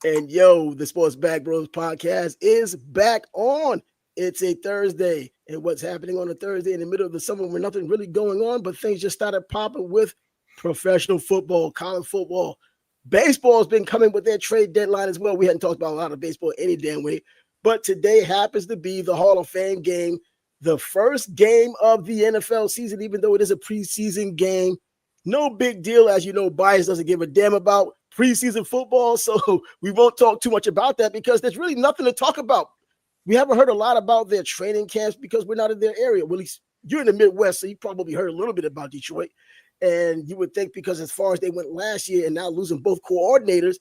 And yo, the Sports Back Bros podcast is back on. It's a Thursday. And what's happening on a Thursday in the middle of the summer where nothing really going on, but things just started popping with professional football, college football. Baseball's been coming with their trade deadline as well. We hadn't talked about a lot of baseball any damn way. But today happens to be the Hall of Fame game, the first game of the NFL season, even though it is a preseason game. No big deal. As you know, Bias doesn't give a damn about preseason football. So we won't talk too much about that because there's really nothing to talk about. We haven't heard a lot about their training camps because we're not in their area. Well, at least you're in the Midwest, so you probably heard a little bit about Detroit. And you would think because as far as they went last year and now losing both coordinators,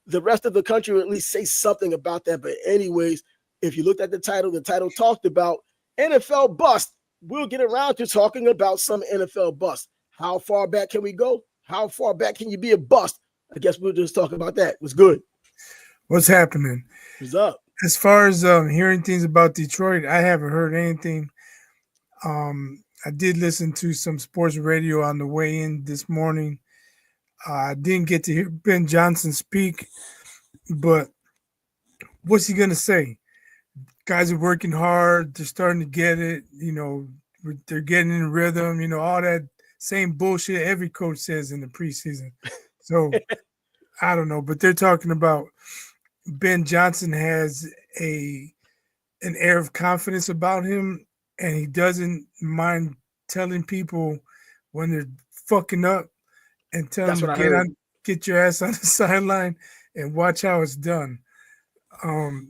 the rest of the country would at least say something about that. But anyways, if you looked at the title talked about NFL bust. We'll get around to talking about some NFL bust. How far back can we go? How far back can you be a bust? I guess we'll just talk about that. What's good? What's happening? What's up? As far as hearing things about Detroit, I haven't heard anything. I did listen to some sports radio on the way in this morning. I didn't get to hear Ben Johnson speak, but what's he going to say? Guys are working hard. They're starting to get it. They're getting in rhythm. All that same bullshit every coach says in the preseason. So I don't know, but they're talking about Ben Johnson has an air of confidence about him, and he doesn't mind telling people when they're fucking up and tell them get your ass on the sideline and watch how it's done.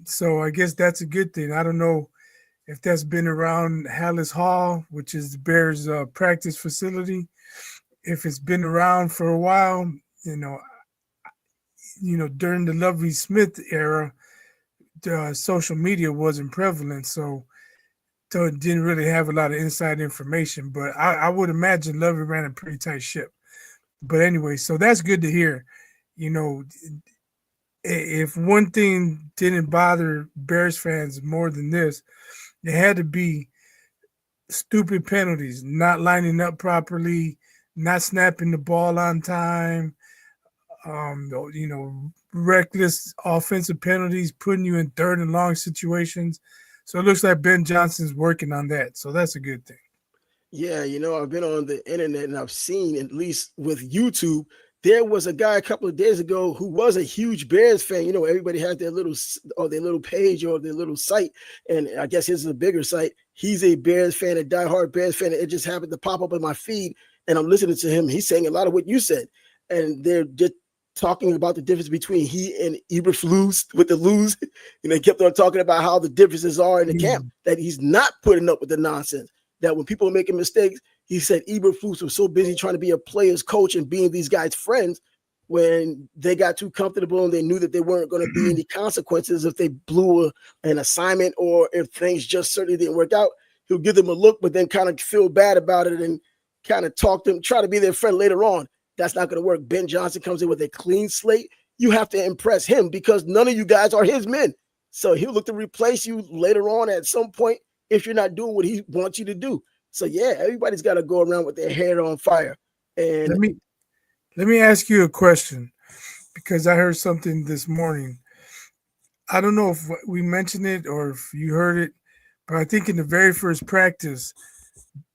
So I guess that's a good thing. I don't know if that's been around Hallis Hall, which is the Bears' practice facility. If it's been around for a while, during the Lovie Smith era, social media wasn't prevalent, so it didn't really have a lot of inside information. But I would imagine Lovie ran a pretty tight ship. But anyway, so that's good to hear. If one thing didn't bother Bears fans more than this, it had to be stupid penalties, not lining up properly, not snapping the ball on time, reckless offensive penalties, putting you in third and long situations. So it looks like Ben Johnson's working on that. So that's a good thing. Yeah, I've been on the internet and I've seen, at least with YouTube, there was a guy a couple of days ago who was a huge Bears fan. Everybody has their little page or their little site, and I guess his is a bigger site. He's a Bears fan, a diehard Bears fan. It just happened to pop up in my feed, and I'm listening to him. He's saying a lot of what you said, and they're just talking about the difference between he and Eberflus with the lose. They kept on talking about how the differences are in the camp, that he's not putting up with the nonsense, that when people are making mistakes, he said Eberflus was so busy trying to be a player's coach and being these guys' friends when they got too comfortable and they knew that there weren't going to be any consequences if they blew an assignment or if things just certainly didn't work out. He'll give them a look, but then kind of feel bad about it and kind of talk to them, try to be their friend later on. That's not going to work. Ben Johnson comes in with a clean slate. You have to impress him because none of you guys are his men. So he'll look to replace you later on at some point if you're not doing what he wants you to do. So yeah, everybody's got to go around with their hair on fire. And let me ask you a question, because I heard something this morning. I don't know if we mentioned it or if you heard it, but I think in the very first practice,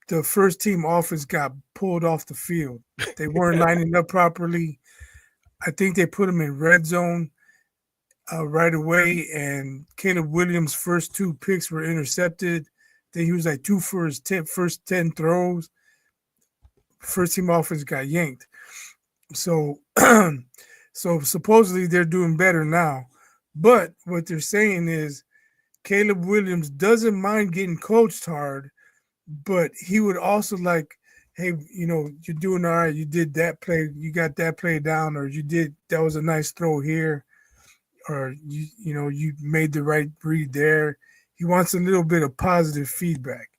the first team offense got pulled off the field. They weren't lining up properly. I think they put them in red zone right away, and Caleb Williams' first 2 picks were intercepted. Then he was like 2 for his first 10 throws. First team offense got yanked. So, so supposedly they're doing better now. But what they're saying is Caleb Williams doesn't mind getting coached hard, but he would also like, hey, you're doing all right. You did that play. You got that play down, or that was a nice throw here, or you made the right read there. He wants a little bit of positive feedback.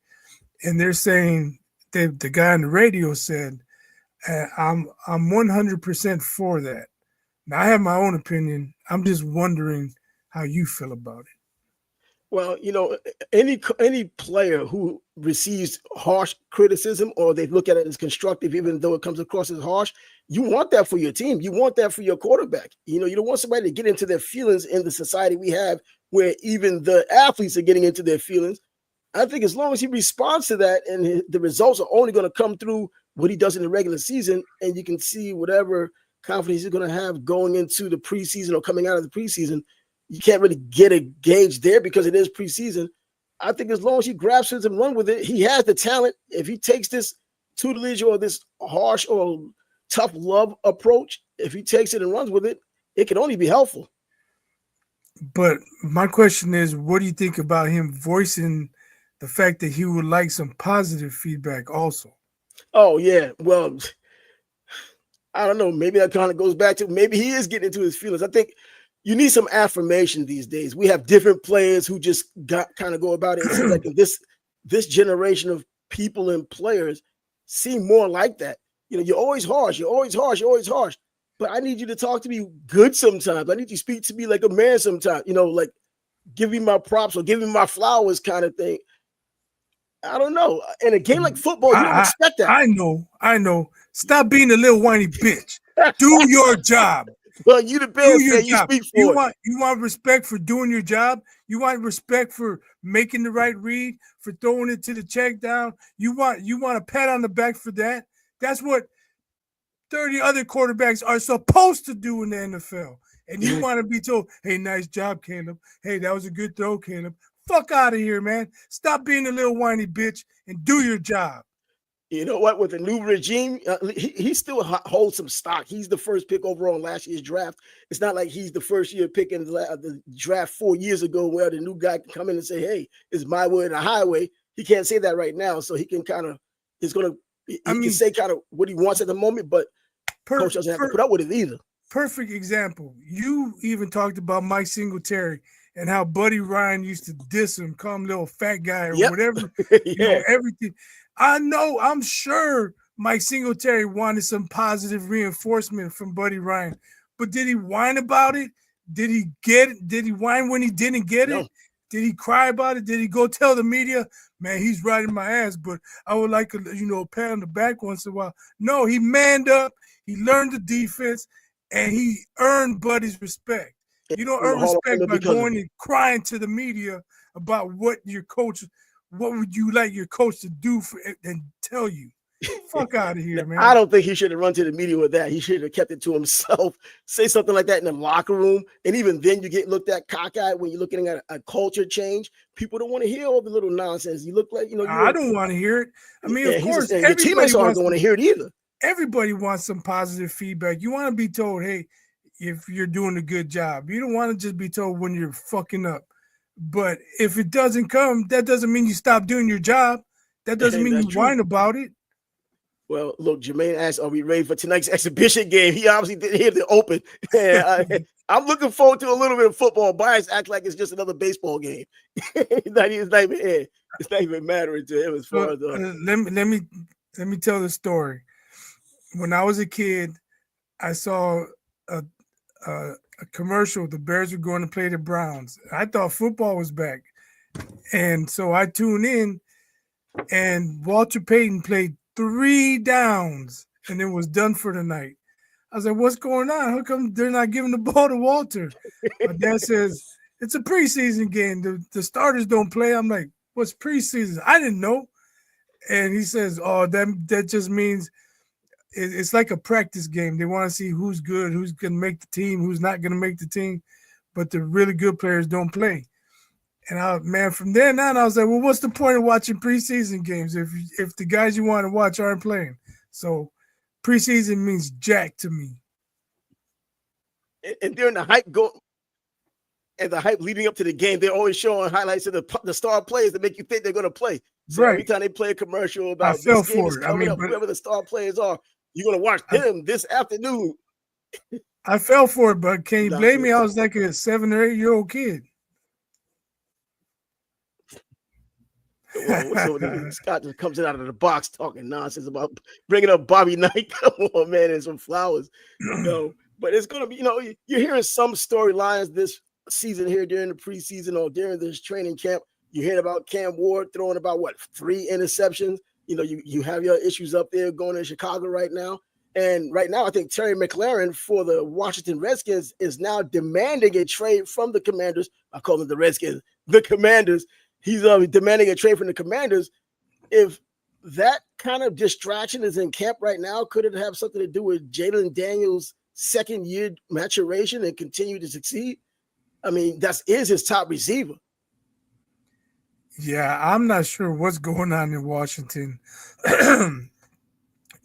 And they're saying, the guy on the radio said, I'm 100% for that. Now, I have my own opinion. I'm just wondering how you feel about it. Well, any player who receives harsh criticism or they look at it as constructive, even though it comes across as harsh, you want that for your team. You want that for your quarterback. You don't want somebody to get into their feelings in the society we have where even the athletes are getting into their feelings. I think as long as he responds to that and the results are only going to come through what he does in the regular season, and you can see whatever confidence he's going to have going into the preseason or coming out of the preseason, you can't really get a gauge there because it is preseason. I think as long as he grabs it and run with it, he has the talent. If he takes this tutelage or this harsh or tough love approach, if he takes it and runs with it, it can only be helpful. But my question is, what do you think about him voicing the fact that he would like some positive feedback also? Oh, yeah. Well, I don't know. Maybe that kind of goes back to maybe he is getting into his feelings. I think you need some affirmation these days. We have different players who just kind of go about it. It seems like this generation of people and players seem more like that. You're always harsh. You're always harsh. You're always harsh. But I need you to talk to me good sometimes. I need you to speak to me like a man sometimes. Like give me my props or give me my flowers kind of thing. I don't know. In a game like football, you don't expect that. I know. Stop being a little whiny bitch. Do your job. Well, you the Bears fan, you speak for it. You want respect for doing your job. You want respect for making the right read, for throwing it to the check down. You want a pat on the back for that. That's what 30 other quarterbacks are supposed to do in the NFL. And you want to be told, hey, nice job, Caleb. Hey, that was a good throw, Caleb. Fuck out of here, man. Stop being a little whiny bitch and do your job. You know what? With the new regime, he still holds some stock. He's the first pick overall in last year's draft. It's not like he's the first year pick in the draft 4 years ago where the new guy can come in and say, hey, it's my way or the highway. He can't say that right now. So he can kind of, he can say kind of what he wants at the moment, but coach doesn't have to put up with it either. Perfect example. You even talked about Mike Singletary and how Buddy Ryan used to diss him, call him little fat guy or whatever. Everything. I'm sure Mike Singletary wanted some positive reinforcement from Buddy Ryan, but did he whine about it? Did he get it? Did he whine when he didn't get it? Did he cry about it? Did he go tell the media, man, he's riding my ass, but I would like a pat on the back once in a while? No, he manned up. He learned the defense, and he earned Buddy's respect. You don't earn respect by going and crying to the media about what would you like your coach to do and tell you. Fuck out of here, man. I don't think he should have run to the media with that. He should have kept it to himself. Say something like that in the locker room. And even then you get looked at cockeyed when you're looking at a culture change. People don't want to hear all the little nonsense. You look like, I don't want to hear it. I mean, of course, your teammates aren't going to hear it either. Everybody wants some positive feedback. You want to be told, hey, if you're doing a good job. You don't want to just be told when you're fucking up. But if it doesn't come, that doesn't mean you stop doing your job. That doesn't mean you whine about it. Well, look, Jermaine asked, are we ready for tonight's exhibition game? He obviously didn't hear the open. I'm looking forward to a little bit of football. Bias act like it's just another baseball game. It's not even mattering to him as far as let me tell the story. When I was a kid, I saw a commercial. The Bears were going to play the Browns. I thought football was back. And so I tuned in, and Walter Payton played 3 downs, and it was done for the night. I was like, what's going on? How come they're not giving the ball to Walter? My dad says, it's a preseason game. The starters don't play. I'm like, what's preseason? I didn't know. And he says, oh, that just means it's like a practice game. They want to see who's good, who's going to make the team, who's not going to make the team. But the really good players don't play. And from then on, I was like, well, what's the point of watching preseason games if the guys you want to watch aren't playing? So preseason means jack to me. And during the hype leading up to the game, they're always showing highlights of the star players that make you think they're going to play. So every time they play a commercial about this game is coming up, whoever the star players are, you're going to watch them this afternoon. I fell for it, but can you blame me? I was like a 7 or 8 year old kid. Scott just comes out of the box talking nonsense about bringing up Bobby Knight. Come on, man, and some flowers. But it's going to be, you're hearing some storylines this season here during the preseason or during this training camp, you hear about Cam Ward throwing about 3 interceptions. You have your issues up there going in Chicago right now. And right now, I think Terry McLaurin for the Washington Redskins is now demanding a trade from the Commanders. I call them the Redskins, the Commanders. He's demanding a trade from the Commanders. If that kind of distraction is in camp right now, could it have something to do with Jalen Daniels' second-year maturation and continue to succeed? I mean, that is his top receiver. Yeah, I'm not sure what's going on in Washington.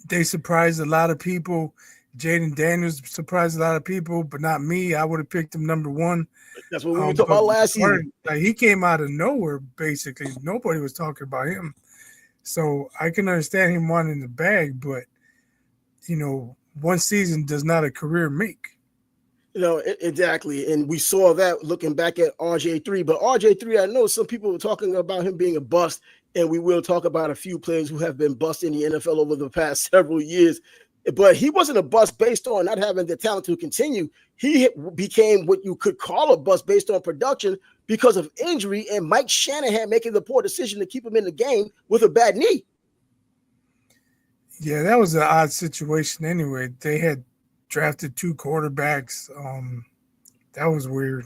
They surprised a lot of people. Jaden Daniels surprised a lot of people, but not me. I would have picked him number 1. That's what we were talking about last season. Like, he came out of nowhere, basically. Nobody was talking about him. So I can understand him wanting the bag, but, one season does not a career make. Exactly. And we saw that looking back at RG3. But RG3, I know some people were talking about him being a bust, and we will talk about a few players who have been bust in the NFL over the past several years. But he wasn't a bust based on not having the talent to continue. He became what you could call a bust based on production because of injury and Mike Shanahan making the poor decision to keep him in the game with a bad knee. Yeah, that was an odd situation anyway. They had drafted 2 quarterbacks. That was weird.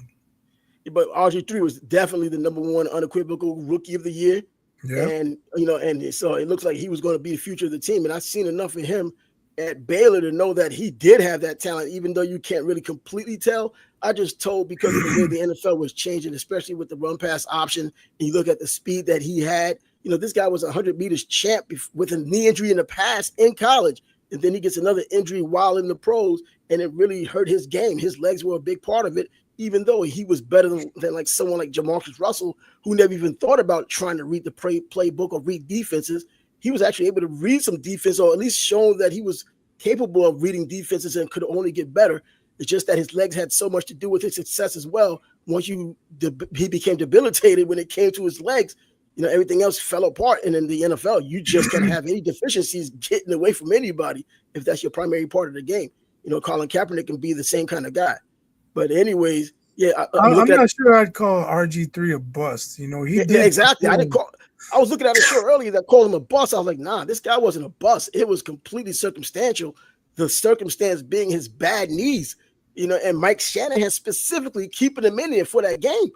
But RG3 was definitely the number 1 unequivocal rookie of the year. Yeah. And, and so it looks like he was going to be the future of the team. And I've seen enough of him at Baylor to know that he did have that talent, even though you can't really completely tell. I just told because of the way the NFL was changing, especially with the run pass option. And you look at the speed that he had. This guy was a 100 meters champ with a knee injury in the past in college. And then he gets another injury while in the pros, and it really hurt his game. His legs were a big part of it, even though he was better than like someone like Jamarcus Russell, who never even thought about trying to read the playbook or read defenses. He was actually able to read some defense, or at least show that he was capable of reading defenses and could only get better. It's just that his legs had so much to do with his success as well. Once he became debilitated when it came to his legs, everything else fell apart. And in the NFL, you just can't have any deficiencies getting away from anybody if that's your primary part of the game. Colin Kaepernick can be the same kind of guy. But anyways, yeah. I'm not sure I'd call RG3 a bust. He did exactly. I was looking at a show earlier that called him a bust. I was like, nah, this guy wasn't a bust. It was completely circumstantial. The circumstance being his bad knees, and Mike Shanahan specifically keeping him in there for that game.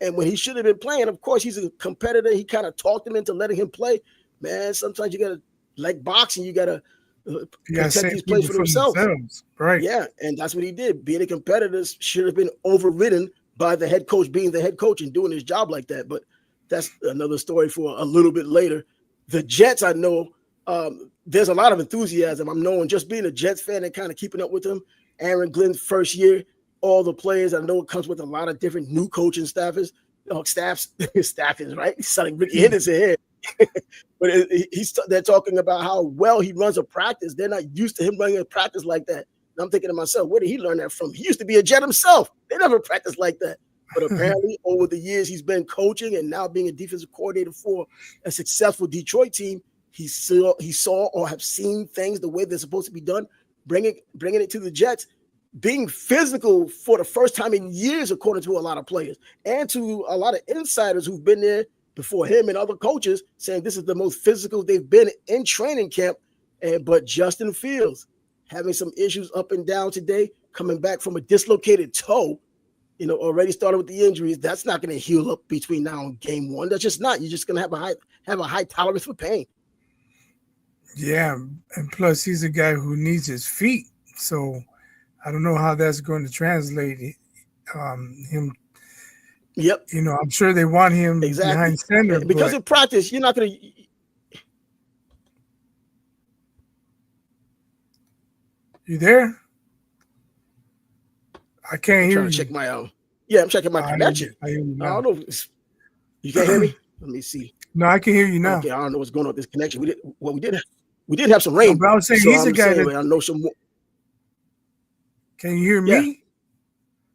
And when he should have been playing, of course, he's a competitor. He kind of talked him into letting him play. Man, sometimes you got to, like boxing, you got to protect these players for themselves. Right. Yeah, and that's what he did. Being a competitor should have been overridden by the head coach being the head coach and doing his job like that. But that's another story for a little bit later. The Jets, I know there's a lot of enthusiasm. I'm knowing just being a Jets fan and kind of keeping up with them. Aaron Glenn's first year, all the players. I know it comes with a lot of different new coaching staffers, staffers, right? He's sounding Ricky Henderson here. But they're talking about how well he runs a practice. They're not used to him running a practice like that. And I'm thinking to myself, where did he learn that from? He used to be a Jet himself. They never practiced like that. But apparently over the years he's been coaching and now being a defensive coordinator for a successful Detroit team, he saw or have seen things the way they're supposed to be done, bringing it to the Jets, being physical for the first time in years, according to a lot of players and to a lot of insiders who've been there before him and other coaches, saying this is the most physical they've been in training camp. But Justin Fields having some issues up and down today, coming back from a dislocated toe, already started with the injuries. That's not going to heal up between now and game 1. That's just not. You're just going to have a high tolerance for pain. Yeah, and plus he's a guy who needs his feet, so I don't know how that's going to translate him. Yep. I'm sure they want him behind center. Because in practice, you're not going to. You there? I can't hear you. Check my I'm checking my connection. I don't know. You can't hear me? Let me see. No, I can hear you now. Okay, I don't know what's going on with this connection. We did have some rain. But I was saying he's a guy that I know some more. Can you hear me?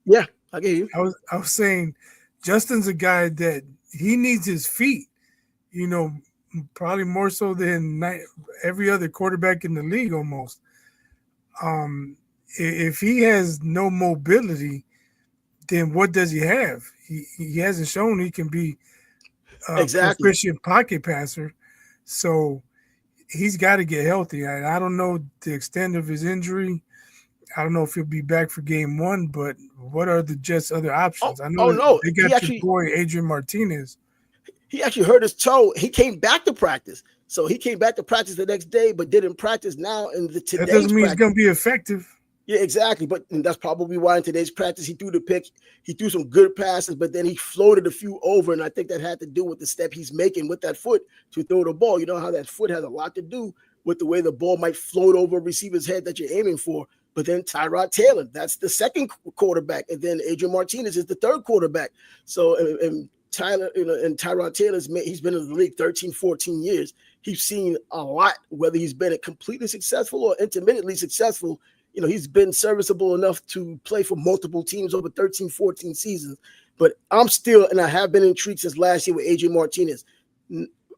Yeah, I can hear you. I was saying Justin's a guy that he needs his feet, probably more so than every other quarterback in the league almost. If he has no mobility, then what does he have? He hasn't shown he can be a Exactly. proficient pocket passer. So he's got to get healthy. I don't know the extent of his injury. I don't know if he'll be back for game one, but what are the Jets' other options? I know no, they got your boy Adrian Martinez. He actually hurt his toe. He came back to practice. So he came back to practice the next day, but didn't practice now in the today's That doesn't mean practice. he's going to be effective. Yeah, exactly. But that's probably why in today's practice he threw the pick. He threw some good passes, but then he floated a few over, and I think that had to do with the step he's making with that foot to throw the ball. You know how that foot has a lot to do with the way the ball might float over a receiver's head that you're aiming for. But then Tyrod Taylor, that's the second quarterback, and then Adrian Martinez is the third quarterback. So and Tyler, and Tyrod Taylor's he's been in the league 13, 14 years. He's seen a lot, whether he's been completely successful or intermittently successful. He's been serviceable enough to play for multiple teams over 13, 14 seasons. But I'm still, and I have been intrigued since last year with Adrian Martinez.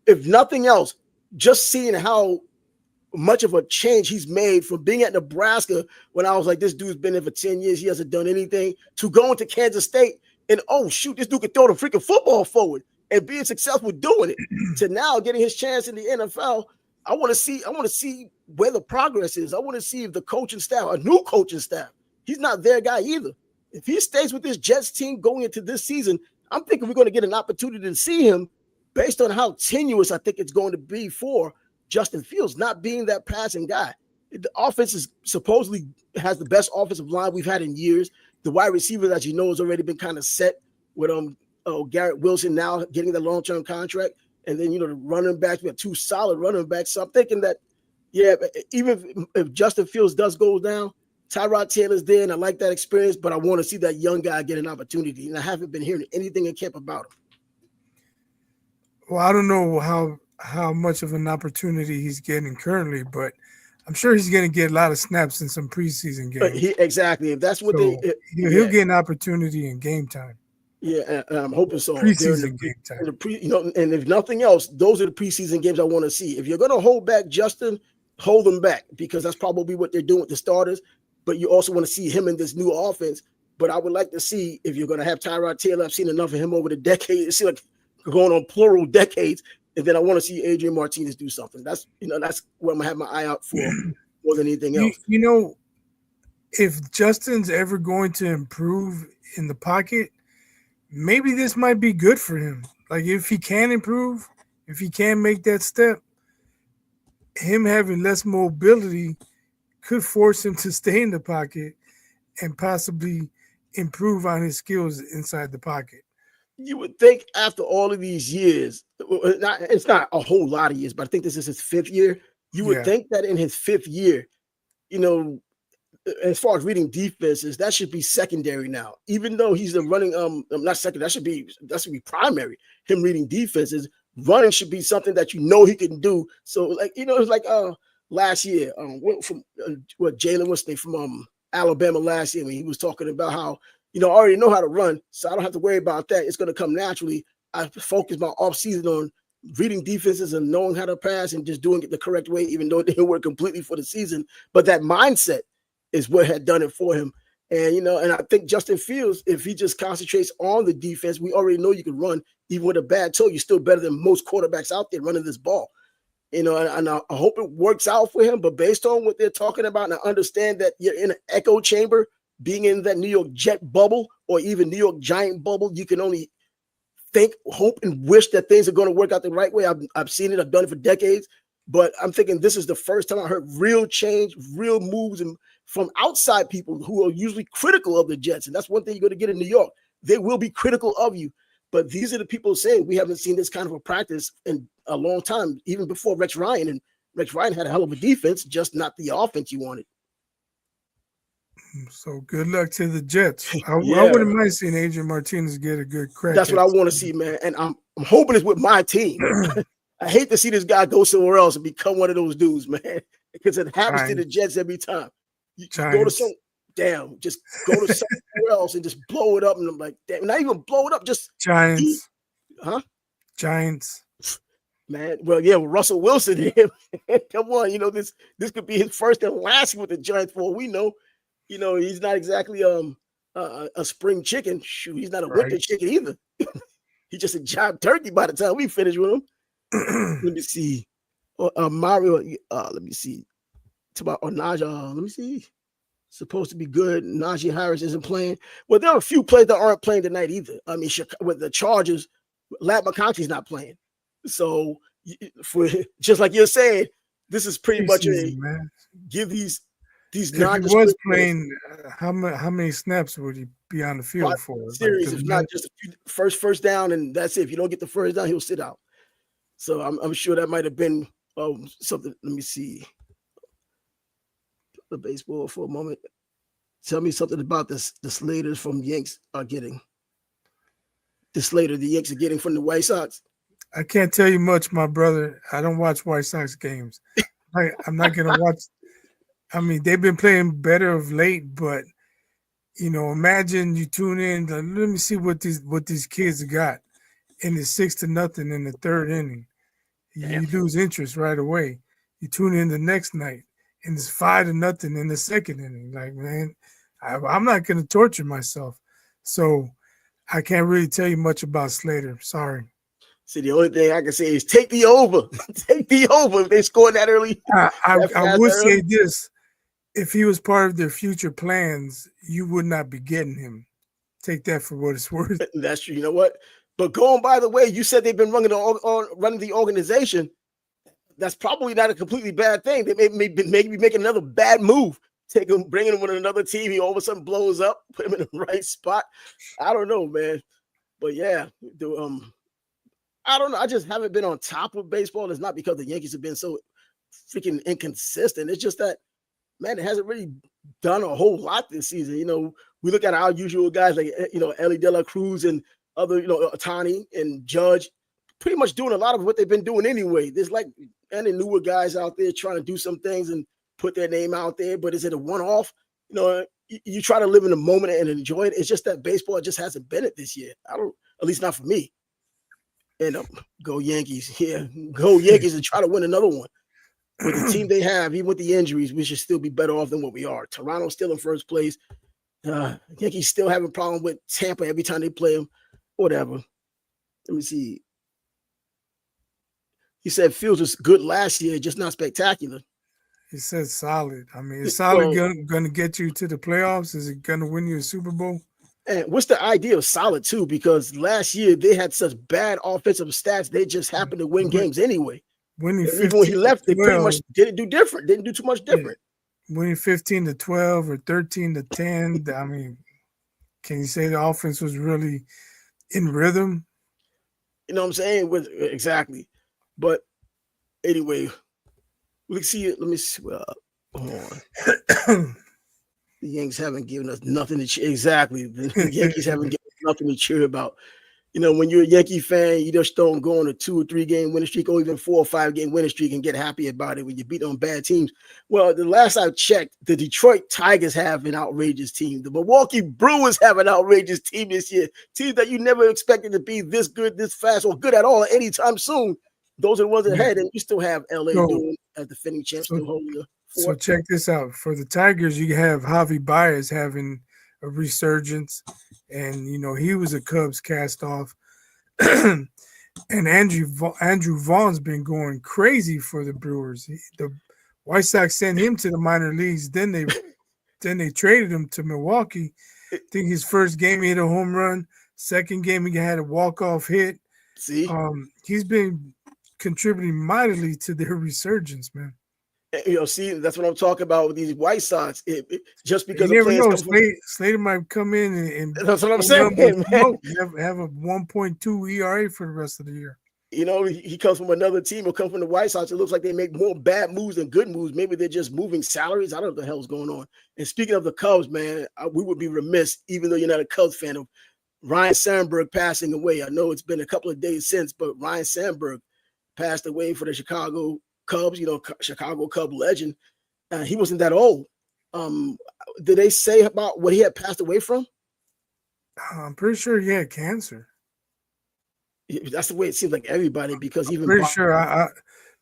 If nothing else, just seeing how much of a change he's made from being at Nebraska when I was like, this dude's been there for 10 years, he hasn't done anything, to going to Kansas State and, oh, shoot, this dude can throw the freaking football forward and being successful doing it, to now getting his chance in the NFL. I want to see where the progress is. I want to see if the coaching staff, a new coaching staff, he's not their guy either. If he stays with this Jets team going into this season, I'm thinking we're going to get an opportunity to see him based on how tenuous I think it's going to be for Justin Fields not being that passing guy. The offense is supposedly has the best offensive line we've had in years. The wide receivers, as you know, has already been kind of set with Garrett Wilson now getting the long-term contract. And then, the running backs, we have two solid running backs. So I'm thinking that, yeah, even if Justin Fields does go down, Tyrod Taylor's there, and I like that experience, but I want to see that young guy get an opportunity. And I haven't been hearing anything in camp about him. Well, I don't know how much of an opportunity he's getting currently, but I'm sure he's going to get a lot of snaps in some preseason games. Exactly. If that's what he'll get an opportunity in game time. Yeah, and I'm hoping so. Preseason game time. And if nothing else, those are the preseason games I want to see. If you're going to hold back Justin, hold him back, because that's probably what they're doing with the starters. But you also want to see him in this new offense. But I would like to see, if you're going to have Tyrod Taylor, I've seen enough of him over the decades. It seems like going on plural decades. And then I want to see Adrian Martinez do something. That's what I'm going to have my eye out for more than anything else. If Justin's ever going to improve in the pocket, maybe this might be good for him. Like, if he can improve, if he can make that step, him having less mobility could force him to stay in the pocket and possibly improve on his skills inside the pocket. You would think after all of these years, it's not a whole lot of years, but I think this is his fifth year. You would think that in his fifth year, as far as reading defenses, that should be secondary now. Even though he's the running, not second, that should be primary. Him reading defenses, running should be something that he can do. So, it's like last year, Jalen was from Alabama last year when he was talking about how I already know how to run, so I don't have to worry about that. It's going to come naturally. I focus my offseason on reading defenses and knowing how to pass and just doing it the correct way, even though it didn't work completely for the season. But that mindset is what had done it for him. And, and I think Justin Fields, if he just concentrates on the defense, we already know you can run. Even with a bad toe, you're still better than most quarterbacks out there running this ball. And I hope it works out for him. But based on what they're talking about, and I understand that you're in an echo chamber, being in that New York Jet bubble or even New York Giant bubble, you can only think, hope, and wish that things are going to work out the right way. I've seen it. I've done it for decades. But I'm thinking this is the first time I heard real change, real moves, and from outside people who are usually critical of the Jets. And that's one thing you're going to get in New York. They will be critical of you. But these are the people saying we haven't seen this kind of a practice in a long time, even before Rex Ryan. And Rex Ryan had a hell of a defense, just not the offense you wanted. So good luck to the Jets. I wouldn't mind seeing Adrian Martinez get a good crack. That's what I want to see, man. And I'm hoping it's with my team. I hate to see this guy go somewhere else and become one of those dudes, man, because it happens to the Jets every time. You go to just go to somewhere else and just blow it up. And I'm like, damn, not even blow it up, just Giants. Giants. Man, well, yeah, with Russell Wilson. Come on, this could be his first and last with the Giants for all we know. He's not exactly a spring chicken. Shoot, he's not a Right. winter chicken either. He's just a giant turkey by the time we finish with him. Let me see. Mario. Let me see. It's about Naja. Let me see. Supposed to be good. Najee Harris isn't playing. Well, there are a few players that aren't playing tonight either. I mean, with the Chargers, Lat McConkey's not playing. So, for just like you're saying, this is pretty much man. Give these if he was playing, how many snaps would he be on the field for? Series, if not just a few, first down, and that's it. If you don't get the first down, he'll sit out. So I'm sure that might have been something. Let me see the baseball for a moment. Tell me something about the Slaters from the Yanks are getting. The Slater the Yanks are getting from the White Sox. I can't tell you much, my brother. I don't watch White Sox games. I'm not gonna watch. I mean, they've been playing better of late, but imagine you tune in. Let me see what these kids got, and it's 6-0 in the third inning. You lose interest right away. You tune in the next night, and it's 5-0 in the second inning. Like, man, I'm not going to torture myself. So I can't really tell you much about Slater. Sorry. See, the only thing I can say is take the over. Take the over if they scored that early. I would say this. If he was part of their future plans, you would not be getting him. Take that for what it's worth. That's true. You know what? But going by the way, you said they've been running the organization. That's probably not a completely bad thing. They may be making another bad move. Bringing him with another team. He all of a sudden blows up. Put him in the right spot. I don't know, man. But yeah, I don't know. I just haven't been on top of baseball. It's not because the Yankees have been so freaking inconsistent. It's just that, man, it hasn't really done a whole lot this season. We look at our usual guys like, Ellie De La Cruz and other, Ohtani and Judge, pretty much doing a lot of what they've been doing anyway. There's and the newer guys out there trying to do some things and put their name out there, but is it a one-off? You try to live in the moment and enjoy it. It's just that baseball just hasn't been it this year. At least not for me. And go Yankees. Yeah, go Yankees and try to win another one. With the team they have, even with the injuries, we should still be better off than what we are. Toronto's still in first place. Yankees still having a problem with Tampa every time they play them. Whatever. Let me see. He said Fields was good last year, just not spectacular. He said solid. I mean, is solid going to get you to the playoffs? Is it going to win you a Super Bowl? And what's the idea of solid, too? Because last year they had such bad offensive stats, they just happened to win games anyway. Even when he left, they pretty much didn't do too much different. Winning 15-12 or 13-10. I mean, can you say the offense was really in rhythm? You know what I'm saying? Exactly. But anyway, let's see it. Let me see. Hold on. The Yankees haven't given us nothing to cheer. Exactly. The Yankees haven't given us nothing to cheer about. When you're a Yankee fan, you just don't go on a 2 or 3 game winning streak or even 4 or 5 game winning streak and get happy about it when you beat on bad teams. Well, the last I checked, the Detroit Tigers have an outrageous team. The Milwaukee Brewers have an outrageous team this year. Teams that you never expected to be this good, this fast, or good at all anytime soon. Those are the ones ahead, and you still have LA doing as the defending champs. So check this out. For the Tigers, you have Javi Baez having a resurgence, and he was a Cubs cast off. And Andrew Vaughn's been going crazy for the Brewers. The White Sox sent him to the minor leagues. Then they traded him to Milwaukee. I think his first game he hit a home run. Second game he had a walk-off hit. See, he's been contributing mightily to their resurgence, man. See, that's what I'm talking about with these White Sox. Just because you never know, Slater might come in and that's what I'm saying, man. Have a 1.2 ERA for the rest of the year. He comes from another team. He'll come from the White Sox. It looks like they make more bad moves than good moves. Maybe they're just moving salaries. I don't know what the hell's going on. And speaking of the Cubs, man, we would be remiss, even though you're not a Cubs fan, of Ryan Sandberg passing away. I know it's been a couple of days since, but Ryan Sandberg passed away for the Chicago Cubs, Chicago Cub legend. He wasn't that old. Did they say about what he had passed away from? I'm pretty sure he had cancer. That's the way it seems like everybody, because I'm pretty sure. I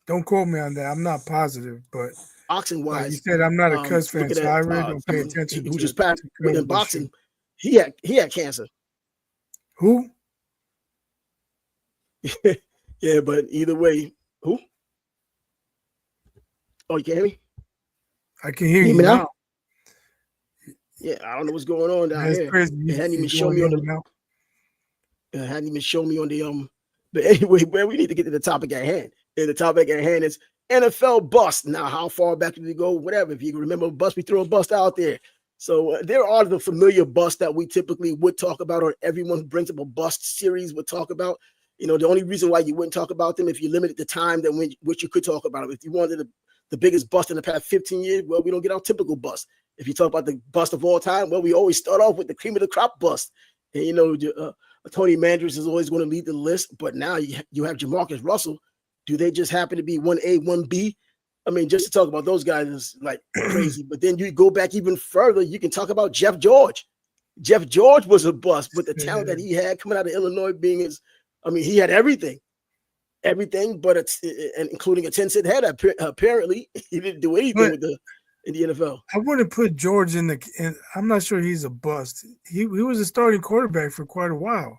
don't quote me on that. I'm not positive, but boxing wise, you said I'm not a Cubs fan, so I really don't pay attention. Who just passed in boxing? He had cancer. Who? Yeah, but either way, who? Oh, you can hear me? I can hear You hear you me now? now. Yeah, I don't know what's going on down That's here. crazy. It hadn't even You shown going me on in and the. out. It hadn't even shown me on the. But anyway, man, we need to get to the topic at hand. And the topic at hand is NFL bust. Now, how far back did we go? Whatever. If you can remember a bust, we throw a bust out there. So there are the familiar busts that we typically would talk about, or everyone who brings up a bust series would talk about. You know, the only reason why you wouldn't talk about them if you limited the time that which you could talk about them. If you wanted the biggest bust in the past 15 years, well, we don't get our typical bust. If you talk about the bust of all time, well, we always start off with the cream of the crop bust. And, you know, Tony Manders is always going to lead the list, but now you have Jamarcus Russell. Do they just happen to be 1A, 1B? I mean, just to talk about those guys is like crazy. But then you go back even further, you can talk about Jeff George. Jeff George was a bust, but the talent that he had coming out of Illinois he had everything, but and including a 10-cent head. Apparently, he didn't do anything in the NFL. I wouldn't put George in I'm not sure he's a bust. He was a starting quarterback for quite a while.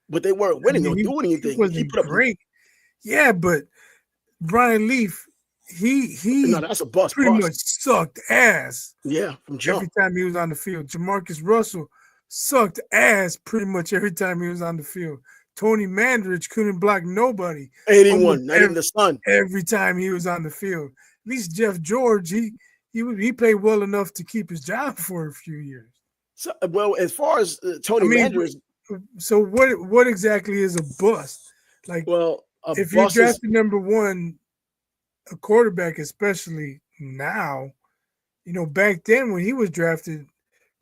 But they weren't winning or doing anything. He wasn't great. Yeah, but Brian Leaf, that's a bust. Pretty much sucked ass. Yeah, from jump. Every time he was on the field. Jamarcus Russell sucked ass pretty much every time he was on the field. Tony Mandridge couldn't block nobody. Anyone, not even the sun. Every time he was on the field. At least Jeff George, he played well enough to keep his job for a few years. So, well, as far as Tony Mandridge. So what exactly is a bust? Like, well, if you drafted number one, a quarterback, especially now, you know, back then when he was drafted,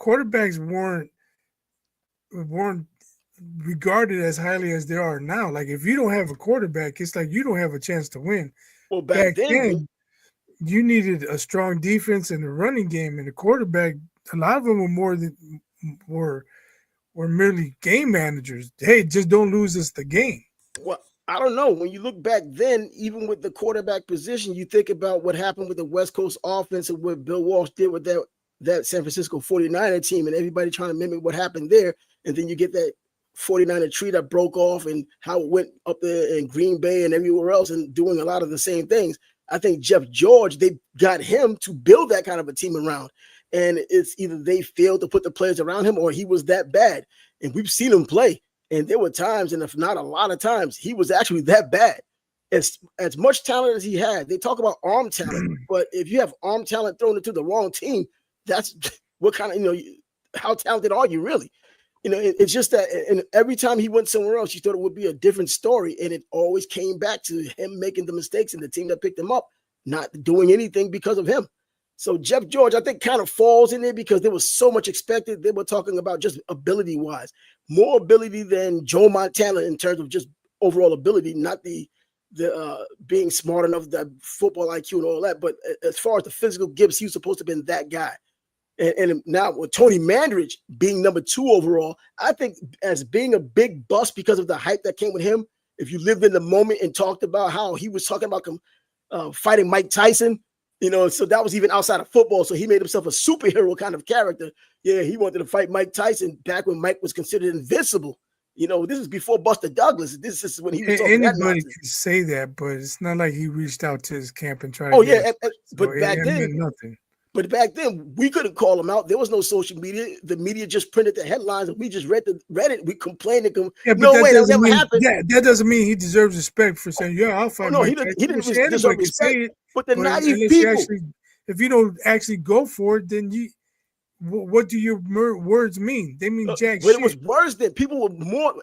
quarterbacks weren't regarded as highly as they are now. Like, if you don't have a quarterback, it's like you don't have a chance to win. Well, back then you needed a strong defense and a running game, and the quarterback, a lot of them were merely game managers. Hey, just don't lose us the game. Well, I don't know. When you look back then, even with the quarterback position, you think about what happened with the West Coast offense and what Bill Walsh did with that San Francisco 49er team, and everybody trying to mimic what happened there. And then you get that 49er tree that broke off and how it went up there in Green Bay and everywhere else and doing a lot of the same things. I think Jeff George, they got him to build that kind of a team around. And it's either they failed to put the players around him or he was that bad. And we've seen him play. And there were times, and if not a lot of times, he was actually that bad. As much talent as he had, they talk about arm talent. But if you have arm talent thrown into the wrong team, that's what kind of, how talented are you really? It's just that, and every time he went somewhere else, you thought it would be a different story. And it always came back to him making the mistakes and the team that picked him up not doing anything because of him. So Jeff George, I think, kind of falls in there because there was so much expected. They were talking about just ability-wise, more ability than Joe Montana in terms of just overall ability, not the being smart enough, that football IQ and all that. But as far as the physical gifts, he was supposed to have been that guy. And now with Tony Mandridge being number 2 overall, I think as being a big bust because of the hype that came with him, if you lived in the moment and talked about how he was talking about fighting Mike Tyson, so that was even outside of football. So he made himself a superhero kind of character. Yeah, he wanted to fight Mike Tyson back when Mike was considered invincible. This is before Buster Douglas. This is when he was talking that nonsense. Anybody can say that, but it's not like he reached out to his camp and tried. But back then, nothing. But back then, we couldn't call him out. There was no social media. The media just printed the headlines, and we just read it. We complained. No way, that never happened. That doesn't mean he deserves respect for saying, "Yeah, I'll fight." No, he didn't deserve respect. But the naive people, if you don't actually go for it, then what do your words mean? They mean jack shit. It was worse than people were more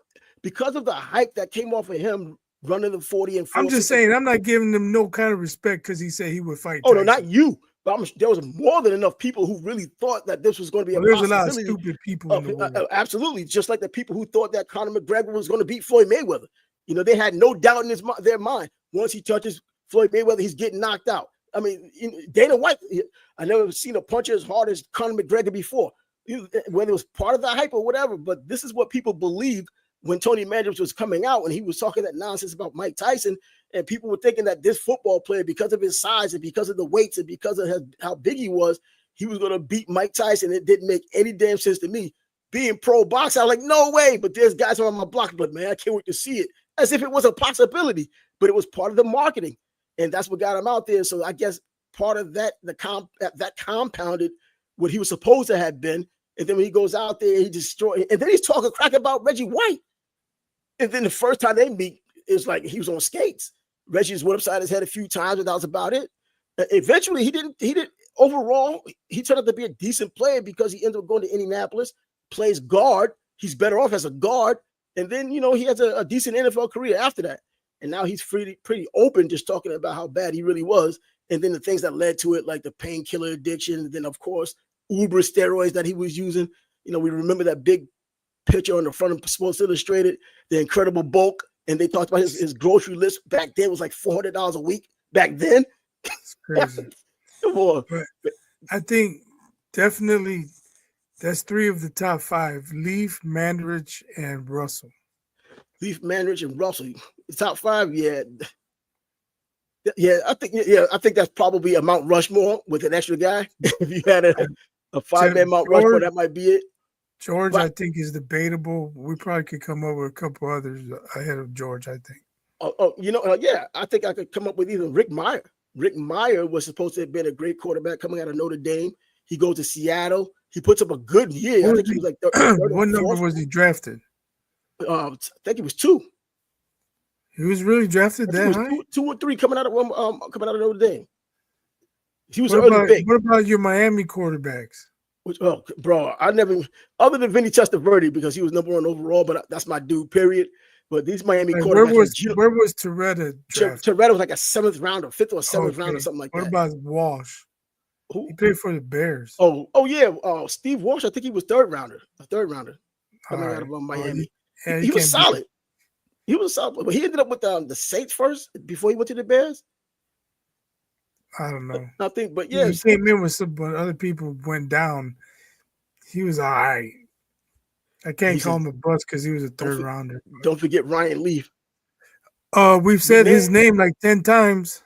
because of the hype that came off of him running the 40 and 40. I'm just saying, I'm not giving him no kind of respect because he said he would fight. Oh, Tyson. No, not you. But there was more than enough people who really thought that this was going to be there's a lot of stupid people. Absolutely. Just like the people who thought that Conor McGregor was going to beat Floyd Mayweather. They had no doubt in their mind. Once he touches Floyd Mayweather, he's getting knocked out. I mean, Dana White, I never seen a puncher as hard as Conor McGregor before, whether it was part of the hype or whatever. But this is what people believed when Tony Mandridge was coming out and he was talking that nonsense about Mike Tyson. And people were thinking that this football player, because of his size and because of the weights and because of how big he was going to beat Mike Tyson. It didn't make any damn sense to me being pro boxer. I'm like, no way. But there's guys on my block, but man, I can't wait to see it. As if it was a possibility, but it was part of the marketing. And that's what got him out there. So I guess part of that, that compounded what he was supposed to have been. And then when he goes out there, he destroyed. And then he's talking crack about Reggie White. And then the first time they meet, it was like he was on skates. Reggie just went upside his head a few times, and that was about it. Eventually, he didn't. Overall, he turned out to be a decent player because he ended up going to Indianapolis, plays guard. He's better off as a guard. And then, he has a decent NFL career after that. And now he's pretty open, just talking about how bad he really was. And then the things that led to it, like the painkiller addiction. And then, of course, Uber steroids that he was using. We remember that big picture on the front of Sports Illustrated, the incredible bulk. And they talked about his grocery list back then was like $400 a week back then. It's crazy. Come on. But I think definitely that's 3 of the top 5: Leaf, Mandridge, and Russell. Leaf, Mandridge, and Russell. The top 5, yeah. Yeah, I think that's probably a Mount Rushmore with an extra guy. If you had a 5-man Mount Rushmore, that might be it. George, but I think, is debatable. We probably could come up with a couple others ahead of George, I think. Yeah, I think I could come up with even Rick Meyer. Rick Meyer was supposed to have been a great quarterback coming out of Notre Dame. He goes to Seattle. He puts up a good year. I think he was like what number was he drafted? I think it was 2. He was really drafted that high? 2 or 3 coming out of Notre Dame. He was what early pick. What about your Miami quarterbacks? Bro, I never, other than Vinny Testaverde, because he was number 1 overall, but that's my dude, period. But these Miami quarterbacks. Where was Torretta drafted? Torretta was like a 7th rounder, 5th or 7th round or something like that. What about Walsh? Who? He played for the Bears. Oh yeah. Steve Walsh, I think he was a third rounder coming out of Miami. He was solid. He was solid, but he ended up with the Saints first before he went to the Bears. I don't know. I think, but yeah, he came in with some, but other people went down. He was all right. I can't call him a bust because he was a 3rd rounder. Don't forget Ryan Leaf. We've said his name like 10 times.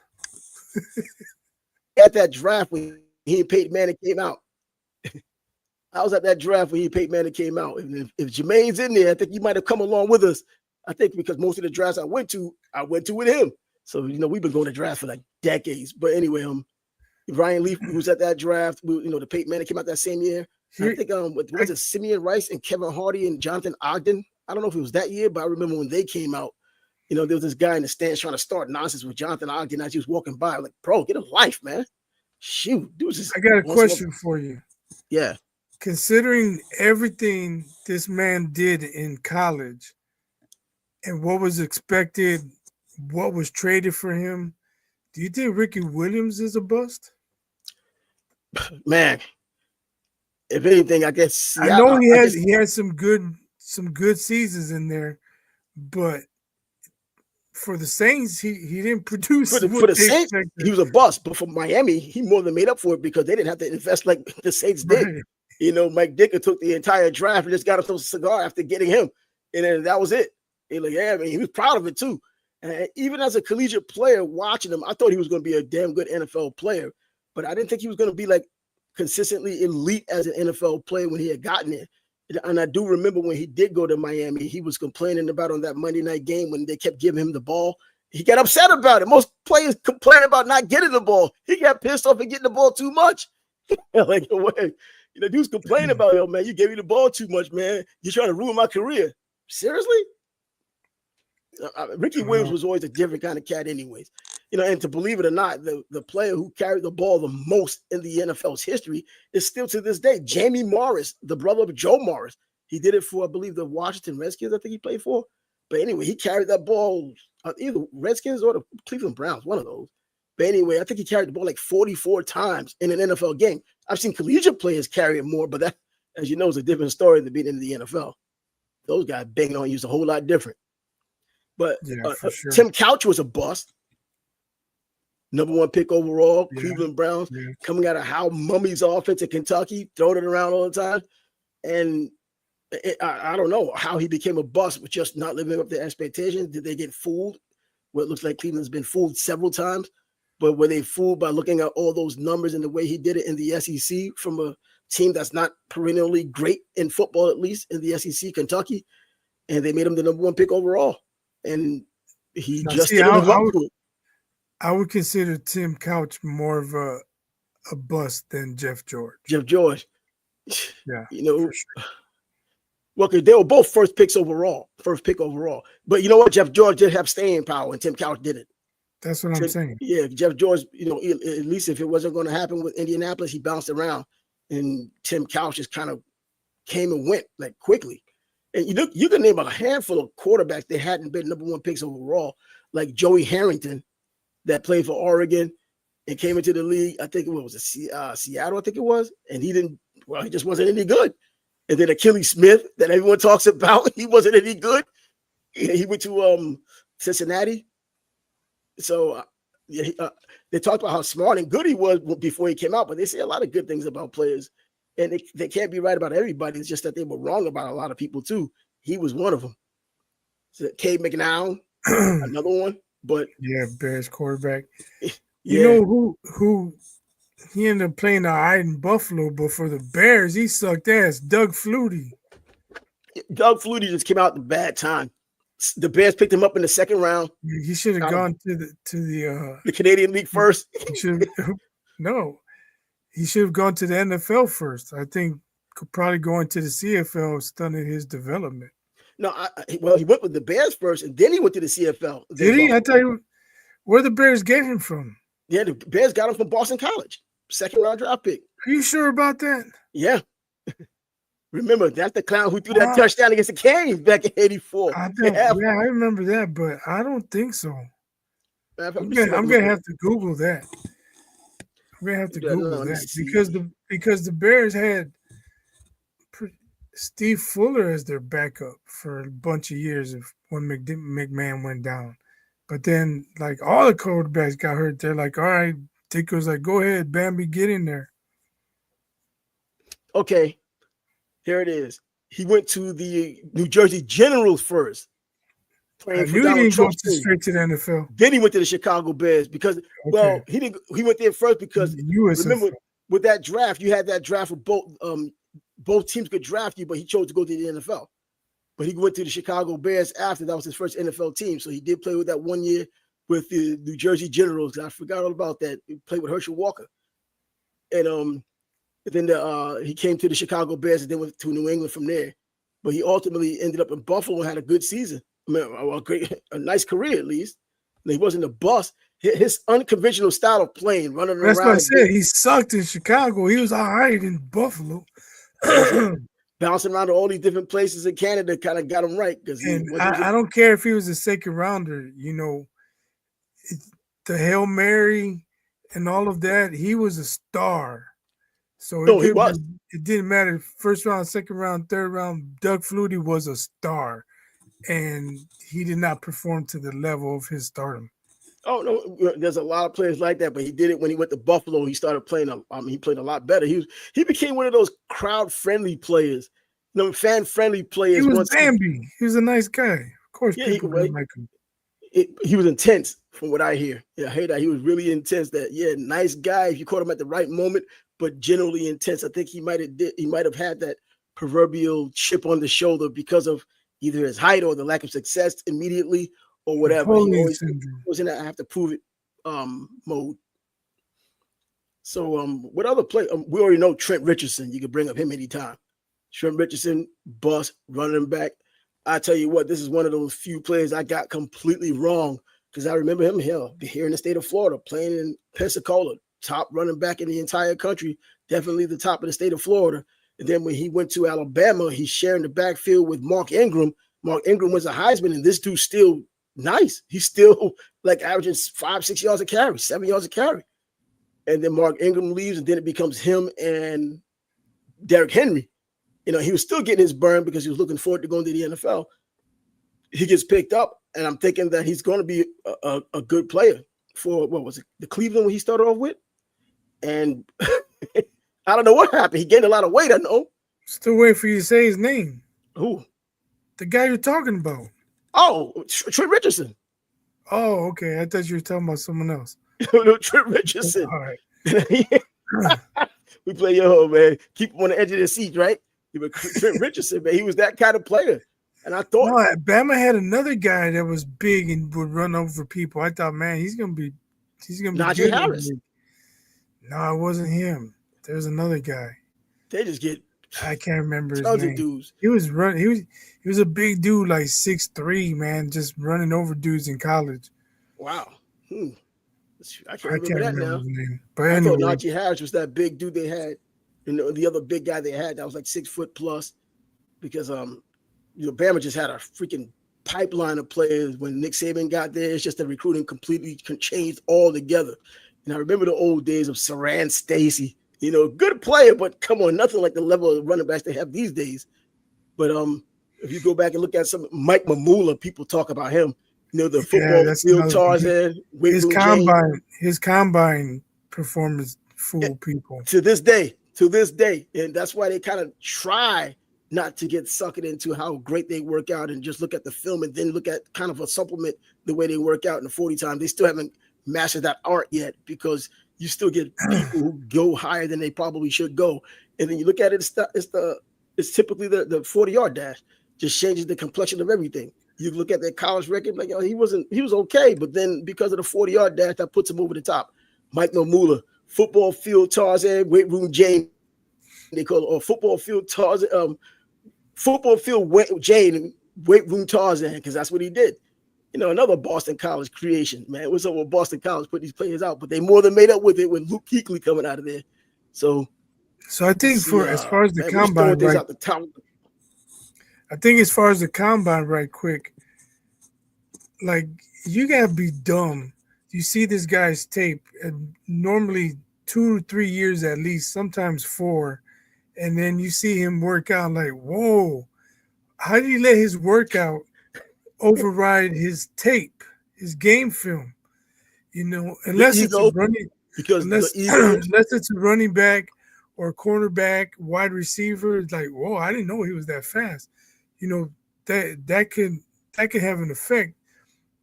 At that draft when he and Peyton Manning came out. I was at that draft when Peyton Manning came out. If Jermaine's in there, I think he might have come along with us. I think because most of the drafts I went to with him. So, we've been going to drafts for like decades. But anyway, Ryan Leaf was at that draft. The Peyton Manning came out that same year. I think was it Simeon Rice and Kevin Hardy and Jonathan Ogden? I don't know if it was that year, but I remember when they came out, there was this guy in the stands trying to start nonsense with Jonathan Ogden as he was walking by. I'm like, bro, get a life, man. Shoot, dude. I got a question for you. Yeah. Considering everything this man did in college and what was expected, what was traded for him, do you think Ricky Williams is a bust? Man, if anything, I guess I know he has some good seasons in there, but for the Saints, he didn't produce. For the Saints, he was a bust. But for Miami, he more than made up for it because they didn't have to invest like the Saints did. Right. Mike Ditka took the entire draft and just got himself a cigar after getting him, and then that was it. He was proud of it too. And even as a collegiate player, watching him, I thought he was going to be a damn good NFL player, but I didn't think he was going to be like consistently elite as an NFL player when he had gotten there. And I do remember when he did go to Miami, he was complaining about on that Monday night game when they kept giving him the ball. He got upset about it. Most players complain about not getting the ball. He got pissed off at getting the ball too much. Dudes complaining about, yo, man, you gave me the ball too much, man. You're trying to ruin my career. Seriously? Ricky Williams was always a different kind of cat anyways. And to believe it or not, the player who carried the ball the most in the NFL's history is still to this day Jamie Morris, the brother of Joe Morris. He did it for, I believe, the Washington Redskins, I think he played for. But anyway, he carried that ball, either Redskins or the Cleveland Browns, one of those. But anyway, I think he carried the ball like 44 times in an NFL game. I've seen collegiate players carry it more, but that, as you know, is a different story than being in the NFL. Those guys banging on you is a whole lot different. But for sure. Tim Couch was a bust. Number 1 pick overall, Cleveland Browns, coming out of Hal Mummy's offense at Kentucky, throwing it around all the time. And I don't know how he became a bust with just not living up to expectations. Did they get fooled? Well, it looks like Cleveland's been fooled several times. But were they fooled by looking at all those numbers and the way he did it in the SEC from a team that's not perennially great in football, at least in the SEC, Kentucky, and they made him the number 1 pick overall. And he Now, just see, didn't live up to it. I would consider Tim Couch more of a bust than Jeff George. Jeff George. Yeah. You know, for sure. well, because they were both first pick overall. But you know what? Jeff George did have staying power, and Tim Couch didn't. That's what I'm saying. Yeah, Jeff George, you know, at least if it wasn't going to happen with Indianapolis, he bounced around. And Tim Couch just kind of came and went like quickly. And you can name a handful of quarterbacks that hadn't been number 1 picks overall, like Joey Harrington, that played for Oregon and came into the league. I think it was Seattle, I think it was. And he just wasn't any good. And then Achilles Smith, that everyone talks about, he wasn't any good. He went to Cincinnati. So they talked about how smart and good he was before he came out, but they say a lot of good things about players. And they can't be right about everybody. It's just that they were wrong about a lot of people too. He was one of them. So Cade McNown, another one. But yeah, Bears quarterback. Yeah. You know who he ended up playing all right in Buffalo, but for the Bears, he sucked ass. Doug Flutie. Doug Flutie just came out at a bad time. The Bears picked him up in the 2nd round. He should have gone to the Canadian League first. He should have gone to the NFL first. I think probably going to the CFL stunted his development. No, he went with the Bears first, and then he went to the CFL. Did he? I tell you, where the Bears get him from? Yeah, the Bears got him from Boston College, 2nd round draft pick. Are you sure about that? Yeah. Remember, that's the clown who threw that touchdown against the Canes back in '84. I remember that, but I don't think so. I'm gonna have to Google that. I'm gonna have to Google that because the Bears had Steve Fuller as their backup for a bunch of years when McMahon went down. But then, like, all the quarterbacks got hurt. They're like, all right, Dick was like, go ahead, Bambi, get in there. Okay, here it is. He went to the New Jersey Generals first. I knew he didn't go straight to the NFL. Then he went to the Chicago Bears because, well, he went there first because, remember, with that draft, you had that draft with both teams could draft you, but he chose to go to the NFL. But he went to the Chicago Bears after. That was his first NFL team. So he did play with that 1 year with the New Jersey Generals. I forgot all about that. He played with Herschel Walker. And then he came to the Chicago Bears and then went to New England from there. But he ultimately ended up in Buffalo and had a good season. I mean, a nice career at least. And he wasn't a bust. His unconventional style of playing, running around. That's what I said. He sucked in Chicago. He was all right in Buffalo. Bouncing around to all these different places in Canada kind of got him right. Because I don't care if he was a 2nd rounder, you know, the Hail Mary and all of that, he was a star. So it didn't matter. 1st round, 2nd round, 3rd round, Doug Flutie was a star. And he did not perform to the level of his stardom. Oh, no, there's a lot of players like that, but he did it when he went to Buffalo. He started playing. He played a lot better. He became one of those crowd-friendly players, fan-friendly players. He was Bambi. He was a nice guy. Of course, people didn't like him. He was intense, from what I hear. Yeah, I hear that he was really intense. Nice guy if you caught him at the right moment, but generally intense. I think he might have had that proverbial chip on the shoulder because of either his height or the lack of success immediately. Or whatever. He always was in that I have to prove it mode. So what other play? We already know Trent Richardson. You can bring up him anytime. Trent Richardson, bust, running back. I tell you what, this is one of those few players I got completely wrong because I remember him here in the state of Florida, playing in Pensacola, top running back in the entire country, definitely the top of the state of Florida. And then when he went to Alabama, he's sharing the backfield with Mark Ingram. Mark Ingram was a Heisman, and this dude's still nice. He's still like averaging 5-6 yards a carry, 7 yards a carry. And then Mark Ingram leaves, and then it becomes him and Derrick Henry. You know, he was still getting his burn because he was looking forward to going to the NFL. He gets picked up, and I'm thinking that he's going to be a good player for, what was it, the Cleveland when he started off with? And I don't know what happened. He gained a lot of weight, I know. Still waiting for you to say his name. Who? The guy you're talking about. Oh, Trent Richardson. Oh, okay. I thought you were talking about someone else. No, Trent Richardson. All right. We play man. Keep him on the edge of the seat, right? But Trent Richardson, man, he was that kind of player. And I thought Bama had another guy that was big and would run over people. I thought, man, he's gonna be Najee good. Harris. No, it wasn't him. There's another guy. They just get I can't remember his tons name. of dudes. He was running. He was a big dude, like 6'3", man, just running over dudes in college. Wow. I can't remember that now. His name. But I anyway, thought Najee Harris was that big dude they had. The other big guy they had that was like 6 foot plus, because Bama just had a freaking pipeline of players. When Nick Saban got there, it's just the recruiting completely changed altogether. And I remember the old days of Saran Stacy. Good player, but come on, nothing like the level of running backs they have these days. But if you go back and look at some Mike Mamula, people talk about him. The football field Tarzan. His combine performance fooled people to this day, and that's why they kind of try not to get suckered into how great they work out and just look at the film and then look at kind of a supplement the way they work out in the 40 time. They still haven't mastered that art yet, because you still get people who go higher than they probably should go. And then you look at it, it's typically the 40-yard dash just changes the complexion of everything. You look at their college record, like, he was okay, but then because of the 40-yard dash, that puts him over the top. Mike Mamula, football field Tarzan, weight room Jane, they call it, or football field Tarzan, football field Jane, weight room Tarzan, because that's what he did. Another Boston College creation, man. What's up with Boston College put these players out, but they more than made up with it with Luke Kuechly coming out of there. So I think as far as the combine, right? I think as far as the combine, right quick, like, you gotta be dumb. You see this guy's tape, and normally 2 to 3 years at least, sometimes 4, and then you see him work out, like, whoa, how did he let his workout override his tape, his game film? Unless it's a running back or cornerback, wide receiver, it's like, whoa, I didn't know he was that fast. That could have an effect.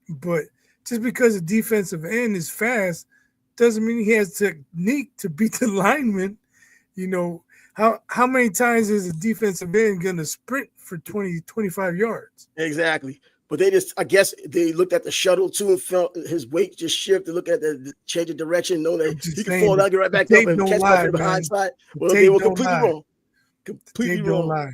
But just because a defensive end is fast doesn't mean he has technique to beat the lineman. How many times is a defensive end going to sprint for 20, 25 yards? Exactly. But I guess they looked at the shuttle too and felt his weight just shift. They look at the change of direction, know that he can fall down, get right back up and catch back to the behind side. Well, they were completely wrong. Completely wrong. Lie.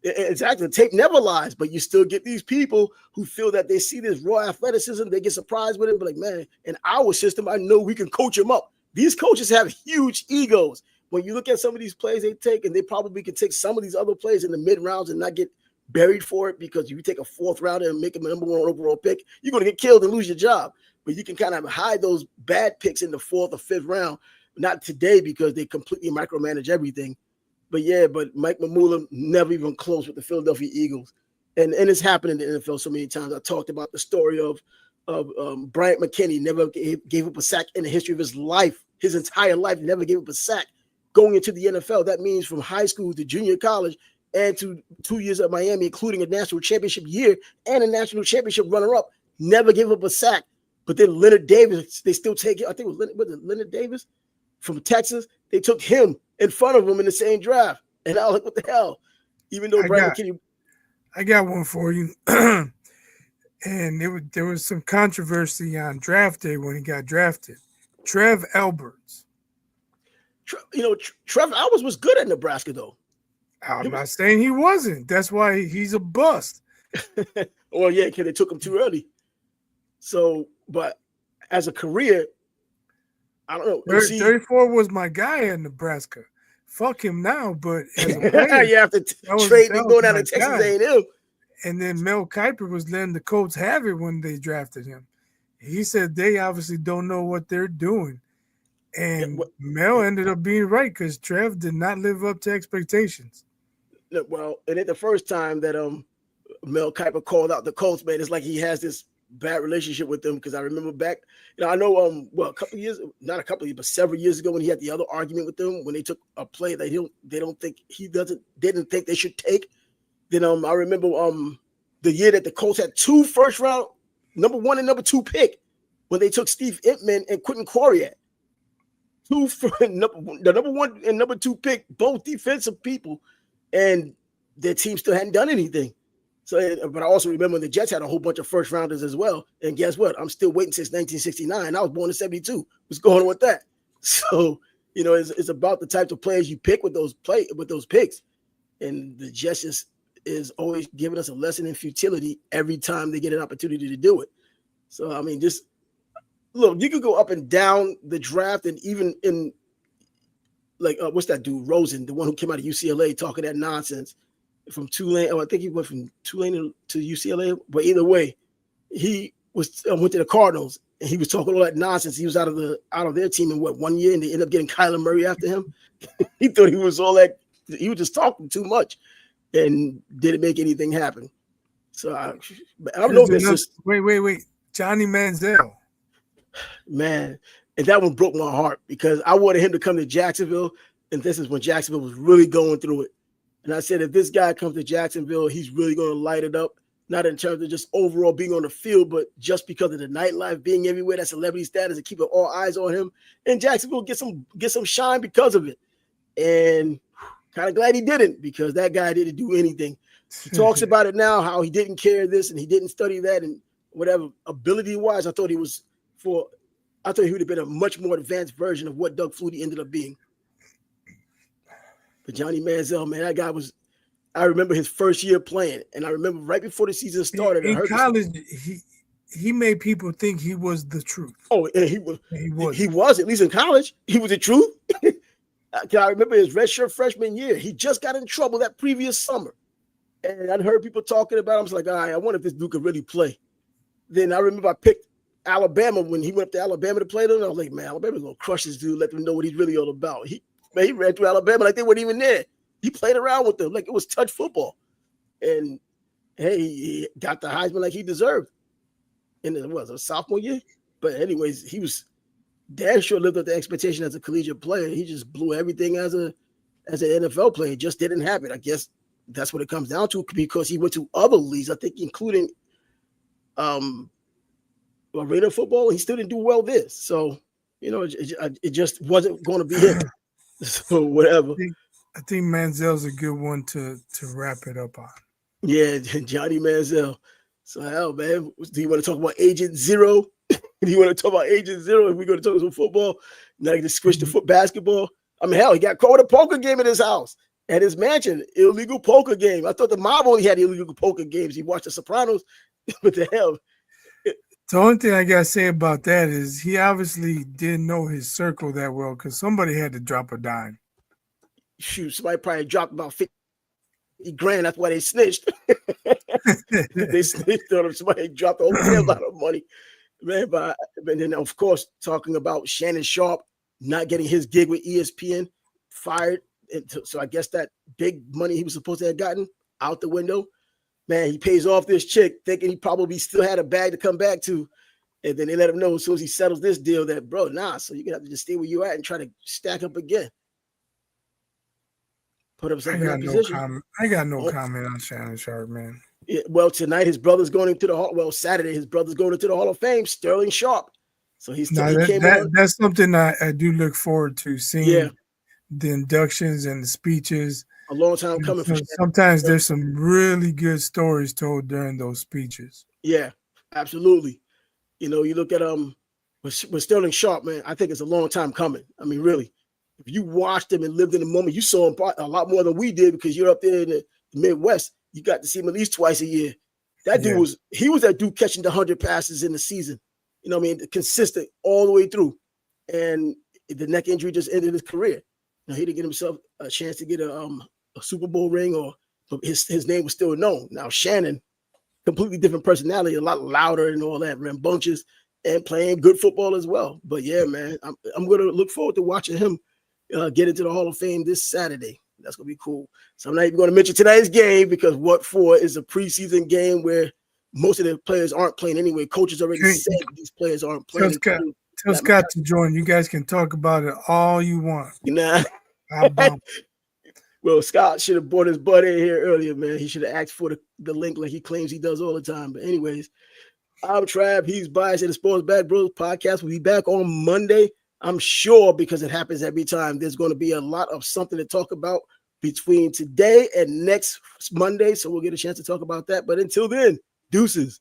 Exactly. The tape never lies, but you still get these people who feel that they see this raw athleticism, they get surprised with it, but like, man, in our system, I know we can coach them up. These coaches have huge egos. When you look at some of these plays they take, and they probably can take some of these other plays in the mid rounds and not get buried for it, because if you take a 4th rounder and make him a number 1 overall pick, you're going to get killed and lose your job. But you can kind of hide those bad picks in the 4th or 5th round. Not today, because they completely micromanage everything. But Mike Mamula never even close with the Philadelphia Eagles. And it's happened in the NFL so many times. I talked about the story of Bryant McKinney, never gave up a sack in the history of his life. His entire life, never gave up a sack. Going into the NFL, that means from high school to junior college and to 2 years at Miami, including a national championship year and a national championship runner-up, never gave up a sack. But then Leonard Davis, they still take it. I think it was Leonard Davis from Texas. They took him in front of him in the same draft. And I was like, what the hell? Even though Bryant McKinney. I got one for you. And there was some controversy on draft day when he got drafted. Trev Alberts. Trev Alberts was good at Nebraska, though. I'm not saying he wasn't. That's why he's a bust. Well, yeah, because they took him too early. So, but as a career, I don't know. 34 was my guy at Nebraska. Fuck him now, but as a player, you have to trade and go down to Texas A&M. And then Mel Kiper was letting the Colts have it when they drafted him. He said they obviously don't know what they're doing. And Mel ended up being right, because Trev did not live up to expectations. Well, it ain't the first time that Mel Kiper called out the Colts, man. It's like he has this bad relationship with them, because I remember back, I know a couple of years, not a couple of years, but several years ago, when he had the other argument with them, when they took a play that they didn't think they should take. Then I remember the year that the Colts had 2 first-round, number 1 and number 2 pick, when they took Steve Entman and Quentin Quariat. the number one and number two pick, both defensive people, and their team still hadn't done anything. So, but I also remember the Jets had a whole bunch of first rounders as well. And guess what? I'm still waiting since 1969. I was born in 72. What's going on with that? So, it's about the types of players you pick with those picks. And the Jets is always giving us a lesson in futility every time they get an opportunity to do it. So, I mean, just look, you could go up and down the draft, and even in what's that dude, Rosen, the one who came out of UCLA talking that nonsense from Tulane. Oh, I think he went from Tulane to UCLA. But either way, he went to the Cardinals, and he was talking all that nonsense. He was out of their team in 1 year, and they ended up getting Kyler Murray after him. He thought he was all that. He was just talking too much, and didn't make anything happen. So I don't know if it's just wait. Johnny Manziel. Man, and that one broke my heart because I wanted him to come to Jacksonville, and this is when Jacksonville was really going through it. And I said, if this guy comes to Jacksonville, he's really going to light it up, not in terms of just overall being on the field, but just because of the nightlife being everywhere, that celebrity status, and keeping all eyes on him. And Jacksonville get some shine because of it. And kind of glad he didn't, because that guy didn't do anything. He talks about it now, how he didn't care this and he didn't study that and whatever. Ability-wise, I thought he would have been a much more advanced version of what Doug Flutie ended up being. But Johnny Manziel, man, that guy I remember his first year playing, and I remember right before the season started. In college, he made people think he was the truth. Oh, and he was, at least in college, he was the truth. I remember his redshirt freshman year. He just got in trouble that previous summer. And I'd heard people talking about him. I was like, all right, I wonder if this dude could really play. Then I remember I picked Alabama when he went up to Alabama to play them. I was like, man, Alabama's going to crush this dude, let them know what he's really all about. He ran through Alabama like they weren't even there. He played around with them like it was touch football. And, hey, he got the Heisman like he deserved. And it was a sophomore year. But anyways, he was damn sure lived up to expectation as a collegiate player. He just blew everything as an NFL player. It just didn't happen. I guess that's what it comes down to, because he went to other leagues, I think, including Raider football. He still didn't do well there. So, it just wasn't going to be him. So whatever. I think Manziel's a good one to wrap it up on. Yeah, Johnny Manziel. So hell, man, do you want to talk about Agent Zero? Do you want to talk about Agent Zero? If we're going to talk some football, now you just switch to basketball. I mean, hell, he got caught with a poker game at his house, at his mansion, illegal poker game. I thought the mob only had illegal poker games. He watched The Sopranos. What the hell? The only thing I gotta say about that is he obviously didn't know his circle that well, because somebody had to drop a dime. Shoot, somebody probably dropped about 50 grand. That's why they snitched. They snitched on him. Somebody dropped a whole lot of money. Man, but then, of course, talking about Shannon Sharp not getting his gig with ESPN, fired. So I guess that big money he was supposed to have gotten out the window. Man, he pays off this chick thinking he probably still had a bag to come back to. And then they let him know as soon as he settles this deal that, bro, so you're going to have to just stay where you're at and try to stack up again. Put himself in that position. I got no comment on Shannon Sharp, man. Yeah, well, tonight his brother's going into the Hall. Well, Saturday his brother's going into the Hall of Fame, Sterling Sharp. So that's something I do look forward to seeing. The inductions and the speeches. A long time coming. Sometimes there's some really good stories told during those speeches. Yeah, absolutely. You look at with Sterling Sharp, man. I think it's a long time coming. I mean, really, if you watched him and lived in the moment, you saw him a lot more than we did, because you're up there in the Midwest. You got to see him at least twice a year. That dude was that dude catching the 100 passes in the season. You know what I mean? Consistent all the way through. And the neck injury just ended his career. He didn't get himself a chance to get a Super Bowl ring, or his name was still known. Now Shannon, completely different personality, a lot louder and all that, rambunctious, and playing good football as well. But yeah, man, I'm going to look forward to watching him get into the Hall of Fame this Saturday. That's going to be cool. So I'm not even going to mention tonight's game, because what for is a preseason game where most of the players aren't playing anyway. Coaches already said these players aren't playing. Tell Scott to join. You guys can talk about it all you want. Nah. Well, Scott should have brought his butt in here earlier, man. He should have asked for the link like he claims he does all the time. But anyways, I'm Trav. He's Biased, and the Sports Bad Bros podcast will be back on Monday. I'm sure, because it happens every time, there's going to be a lot of something to talk about between today and next Monday. So we'll get a chance to talk about that. But until then, deuces.